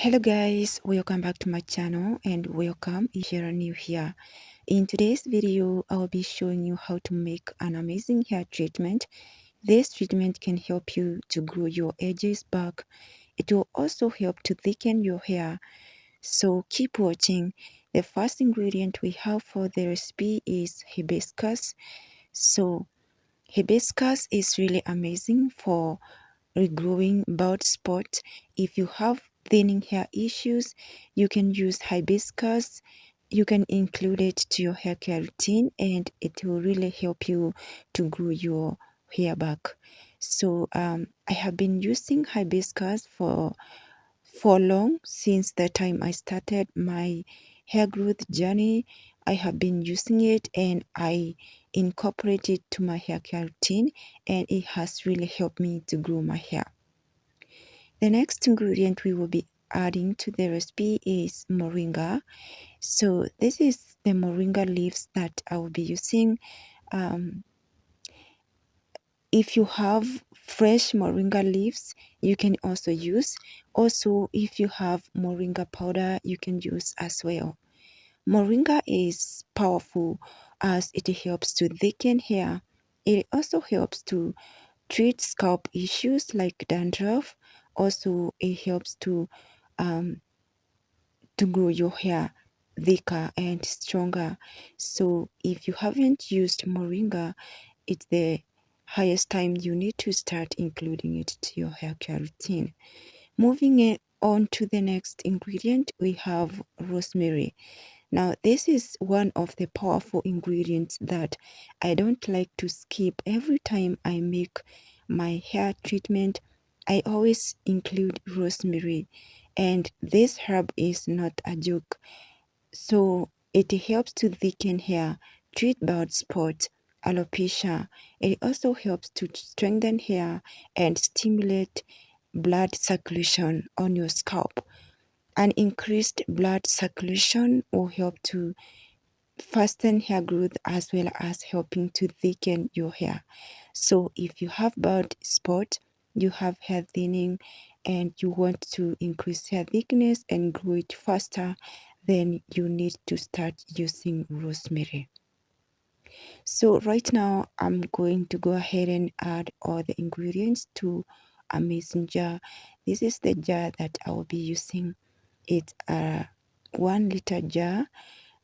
Hello guys, welcome back to my channel and welcome if you're new here. In today's video, I'll be showing you how to make an amazing hair treatment. This treatment can help you to grow your edges back. It will also help to thicken your hair. So keep watching. The first ingredient we have for the recipe is hibiscus. So hibiscus is really amazing for regrowing bald spots. If you have thinning hair issues, you can use hibiscus. You can include it to your hair care routine and it will really help you to grow your hair back. So I have been using hibiscus for long since the time I started my hair growth journey. I have been using it and I incorporate it to my hair care routine and it has really helped me to grow my hair. The next ingredient we will be adding to the recipe is moringa. So this is the moringa leaves that I will be using. If you have fresh moringa leaves, you can also use. Also, if you have moringa powder, you can use as well. Moringa is powerful as it helps to thicken hair. It also helps to treat scalp issues like dandruff. Also, it helps to grow your hair thicker and stronger. So if you haven't used moringa, it's the highest time you need to start including it to your hair care routine. Moving on to the next ingredient, we have rosemary. Now, this is one of the powerful ingredients that I don't like to skip. Every time I make my hair treatment, I always include rosemary. And this herb is not a joke. So it helps to thicken hair, treat bald spots, alopecia. It also helps to strengthen hair and stimulate blood circulation on your scalp. An increased blood circulation will help to fasten hair growth as well as helping to thicken your hair. So if you have bald spot, you have hair thinning and you want to increase hair thickness and grow it faster, then you need to start using rosemary. So right now I'm going to go ahead and add all the ingredients to a mason jar. This is the jar that I will be using. It's a 1 liter jar,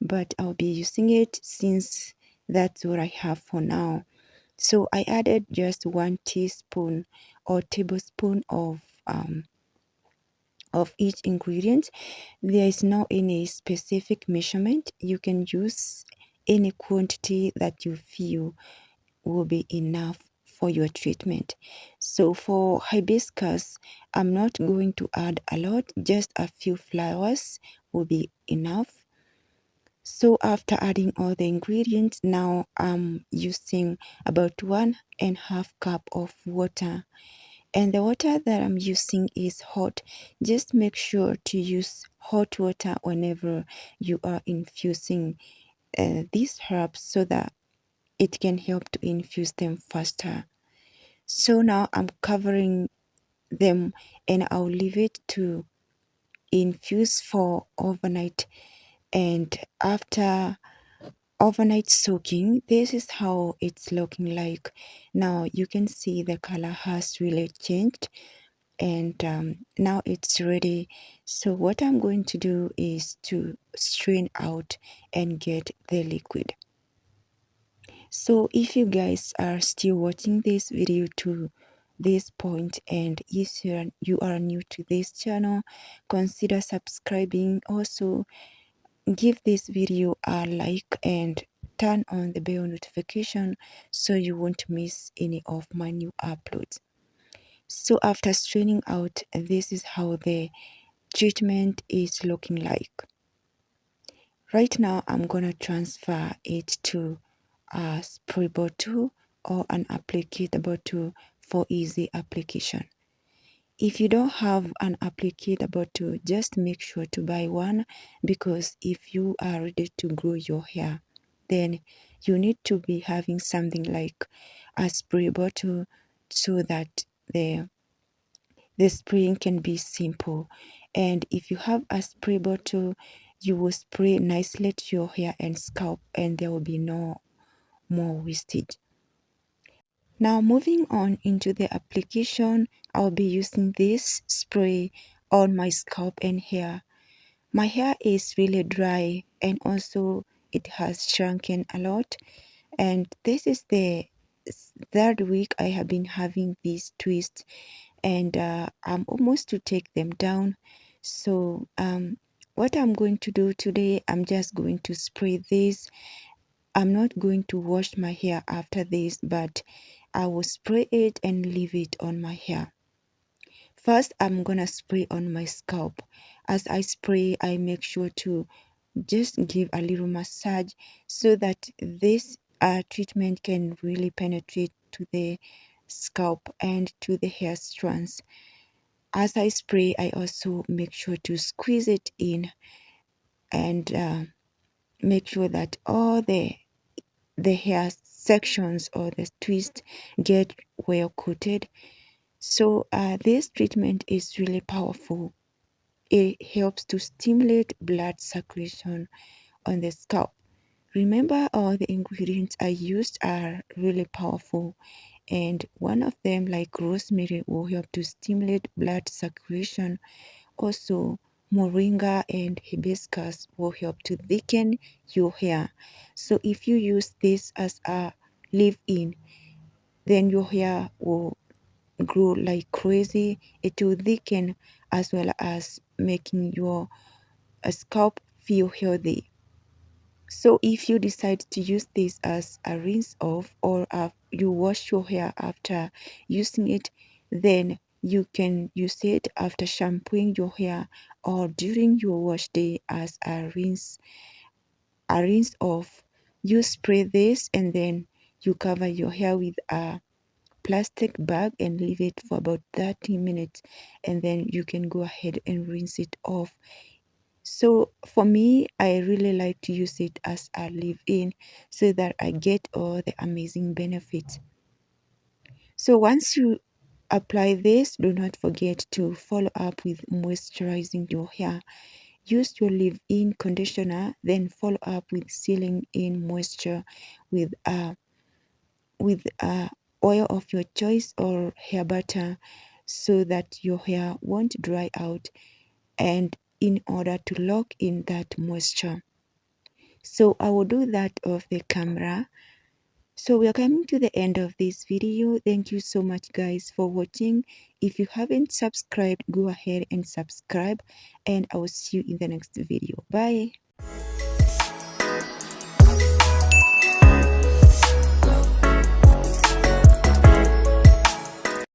but I'll be using it since that's what I have for now. So I added just 1 teaspoon or tablespoon of each ingredient. There is no any specific measurement. You can use any quantity that you feel will be enough for your treatment. So for hibiscus, I'm not going to add a lot, just a few flowers will be enough. So after adding all the ingredients, now I'm using about 1.5 cup of water. And the water that I'm using is hot. Just make sure to use hot water whenever you are infusing these herbs so that it can help to infuse them faster. So now I'm covering them and I'll leave it to infuse for overnight. And after overnight soaking, this is how it's looking like. Now you can see the color has really changed and now it's ready. So what I'm going to do is to strain out and get the liquid. So if you guys are still watching this video to this point and if you are new to this channel, consider subscribing. Also give this video a like and turn on the bell notification so you won't miss any of my new uploads. So after straining out, this is how the treatment is looking like. Right now I'm gonna transfer it to a spray bottle or an applicator bottle for easy application. If you don't have an applicator bottle, just make sure to buy one, because if you are ready to grow your hair, then you need to be having something like a spray bottle so that the spraying can be simple And if you have a spray bottle, you will spray nicely to your hair and scalp, and there will be no more wastage. Now moving on into the application, I'll be using this spray on my scalp and hair. My hair is really dry, and also it has shrunken a lot, and this is the third week I have been having these twists, and I'm almost to take them down. So what I'm going to do today, I'm just going to spray this. I'm not going to wash my hair after this, but I will spray it and leave it on my hair. First, I'm gonna spray on my scalp. As I spray, I make sure to just give a little massage so that this treatment can really penetrate to the scalp and to the hair strands. As I spray, I also make sure to squeeze it in and make sure that all the hair sections or the twist get well coated. So this treatment is really powerful. It helps to stimulate blood circulation on the scalp. Remember, all the ingredients I used are really powerful, and one of them, like rosemary, will help to stimulate blood circulation. Also, moringa and hibiscus will help to thicken your hair. So if you use this as a leave-in, then your hair will grow like crazy. It will thicken as well as making your scalp feel healthy. So if you decide to use this as a rinse off, or you wash your hair after using it, then you can use it after shampooing your hair or during your wash day as a rinse off. You spray this and then you cover your hair with a plastic bag and leave it for about 30 minutes, and then you can go ahead and rinse it off. So for me, I really like to use it as a leave-in so that I get all the amazing benefits. So once you apply this, do not forget to follow up with moisturizing your hair. Use your leave-in conditioner, then follow up with sealing in moisture with oil of your choice or hair butter so that your hair won't dry out, and in order to lock in that moisture. So I will do that off the camera. So we are coming to the end of this video. Thank you so much guys for watching. If you haven't subscribed, go ahead and subscribe, and I will see you in the next video. Bye.